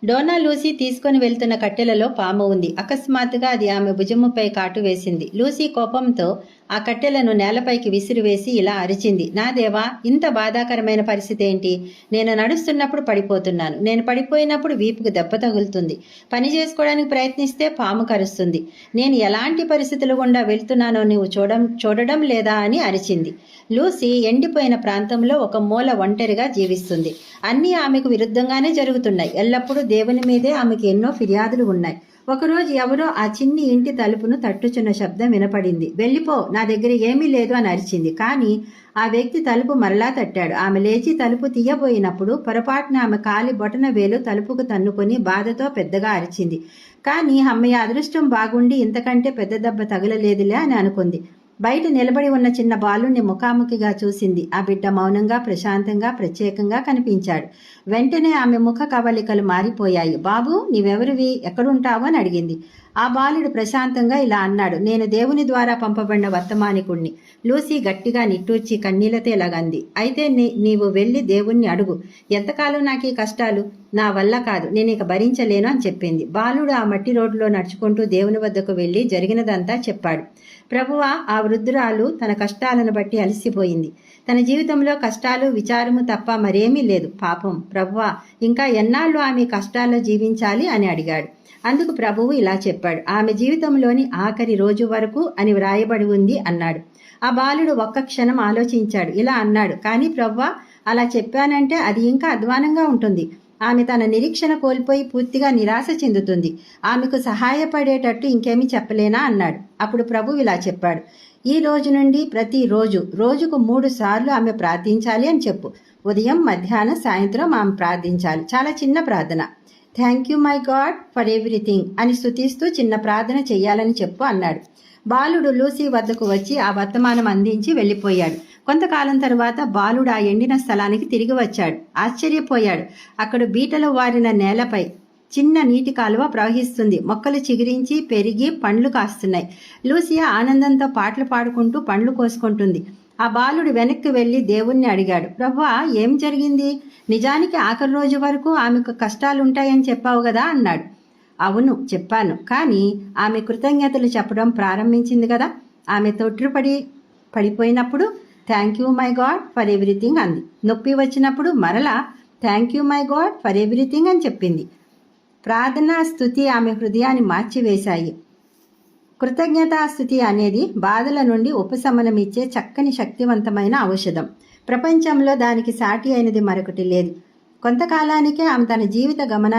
Donna Lucy తీసుకొని వెళ్తున్న కట్టెలలో పాము ఉంది. అకస్మాత్తుగా అది ఆమె భుజముపై కాటు వేసింది. లూసీ కోపంతో ఆ కట్టెలను నేలపైకి విసిరివేసి ఇలా అరిచింది, నా దేవా, ఇంత బాధాకరమైన పరిస్థితి ఏంటి? నేను నడుస్తున్నప్పుడు పడిపోతున్నాను. నేను పడిపోయినప్పుడు వీపుకు దెబ్బ తగులుతుంది. పని చేసుకోవడానికి ప్రయత్నిస్తే పాము కరుస్తుంది. నేను ఎలాంటి పరిస్థితులు గుండా వెళ్తున్నానో నువ్వు చూడడం లేదా అని అరిచింది. లూసీ ఎండిపోయిన ప్రాంతంలో ఒక మూల ఒంటరిగా జీవిస్తుంది. అన్నీ ఆమెకు విరుద్ధంగానే జరుగుతున్నాయి. ఎల్లప్పుడూ దేవుని మీదే ఆమెకు ఎన్నో ఫిర్యాదులు ఉన్నాయి. ఒకరోజు ఎవరో ఆ చిన్ని ఇంటి తలుపును తట్టుచున్న శబ్దం వినపడింది. వెళ్ళిపో, నా దగ్గర ఏమీ లేదు అని అరిచింది. కానీ ఆ వ్యక్తి తలుపు మరలా తట్టాడు. ఆమె లేచి తలుపు తీయబోయినప్పుడు పొరపాటున ఆమె కాలి బొటన వేలు తలుపుకు తన్నుకొని బాధతో పెద్దగా అరిచింది. కానీ అమ్మయ్య, అదృష్టం బాగుండి ఇంతకంటే పెద్ద దెబ్బ తగలలేదులే అని అనుకుంది. బయట నిలబడి ఉన్న చిన్న బాలుణ్ణి ముఖాముఖిగా చూసింది. ఆ బిడ్డ మౌనంగా, ప్రశాంతంగా, ప్రత్యేకంగా కనిపించాడు. వెంటనే ఆమె ముఖ కవళికలు మారిపోయాయి. బాబు, నీవెవరివి, ఎక్కడుంటావు అని అడిగింది. ఆ బాలుడు ప్రశాంతంగా ఇలా అన్నాడు, నేను దేవుని ద్వారా పంపబడిన వర్తమానికుణ్ణి. లూసీ గట్టిగా నిట్టూర్చి కన్నీళ్లతో ఇలాగంది, అయితే నీవు వెళ్ళి దేవుణ్ణి అడుగు. ఎంతకాలం నాకు ఈ కష్టాలు? నా వల్ల కాదు, నేను ఇక భరించలేను అని చెప్పింది. బాలుడు ఆ మట్టి రోడ్డులో నడుచుకుంటూ దేవుని వద్దకు వెళ్ళి జరిగినదంతా చెప్పాడు. ప్రభువా, ఆ వృద్ధురాలు తన కష్టాలను బట్టి అలసిపోయింది. తన జీవితంలో కష్టాలు, విచారము తప్ప మరేమీ లేదు. పాపం, ప్రభువా, ఇంకా ఎన్నాళ్ళు ఆమె కష్టాల్లో జీవించాలి అని అడిగాడు. అందుకు ప్రభువు ఇలా చెప్పాడు, ఆమె జీవితంలోని ఆఖరి రోజు వరకు అని వ్రాయబడి ఉంది అన్నాడు. ఆ బాలుడు ఒక్క క్షణం ఆలోచించాడు. ఇలా అన్నాడు, కానీ ప్రభువా, అలా చెప్పానంటే అది ఇంకా అధ్వానంగా ఉంటుంది. ఆమె తన నిరీక్షణ కోల్పోయి పూర్తిగా నిరాశ చెందుతుంది. ఆమెకు సహాయపడేటట్టు ఇంకేమీ చెప్పలేనా అన్నాడు. అప్పుడు ప్రభు ఇలా చెప్పాడు, ఈ రోజు నుండి ప్రతిరోజు రోజుకు 3 సార్లు ఆమె ప్రార్థించాలి అని చెప్పు. ఉదయం, మధ్యాహ్నం, సాయంత్రం ఆమె ప్రార్థించాలి. చాలా చిన్న ప్రార్థన. Thank you my God for everything అని స్తుతిస్తూ చిన్న ప్రార్థన చెయ్యాలని చెప్పు అన్నాడు. బాలుడు లూసీ వద్దకు వచ్చి ఆ వర్తమానం అందించి వెళ్ళిపోయాడు. కొంతకాలం తర్వాత బాలుడు ఆ ఎండిన స్థలానికి తిరిగి వచ్చాడు. ఆశ్చర్యపోయాడు. అక్కడ బీటలు వారిన నేలపై చిన్న నీటి కాలువ ప్రవహిస్తుంది. మొక్కలు చిగురించి పెరిగి పండ్లు కాస్తున్నాయి. లూసియా ఆనందంతో పాటలు పాడుకుంటూ పండ్లు కోసుకుంటుంది. ఆ బాలుడు వెనక్కి వెళ్లి దేవుణ్ణి అడిగాడు, ప్రభువా, ఏం జరిగింది? నిజానికి ఆఖరి రోజు వరకు ఆమెకు కష్టాలుంటాయని చెప్పావు కదా అన్నాడు. అవును, చెప్పాను. కానీ ఆమె కృతజ్ఞతలు చెప్పడం ప్రారంభించింది కదా. ఆమె పడిపోయినప్పుడు thank you my God for everything అంది. నొప్పి వచ్చినప్పుడు మరలా thank you my God for everything అని చెప్పింది. ప్రార్థనా స్తుతి ఆమె హృదయాన్ని మార్చివేశాయి. కృతజ్ఞతాస్థుతి అనేది బాధల నుండి ఉపశమనమిచ్చే చక్కని శక్తివంతమైన ఔషధం. ప్రపంచంలో దానికి సాటి అయినది మరొకటి లేదు. కొంతకాలానికే ఆమె తన జీవిత గమనాన్ని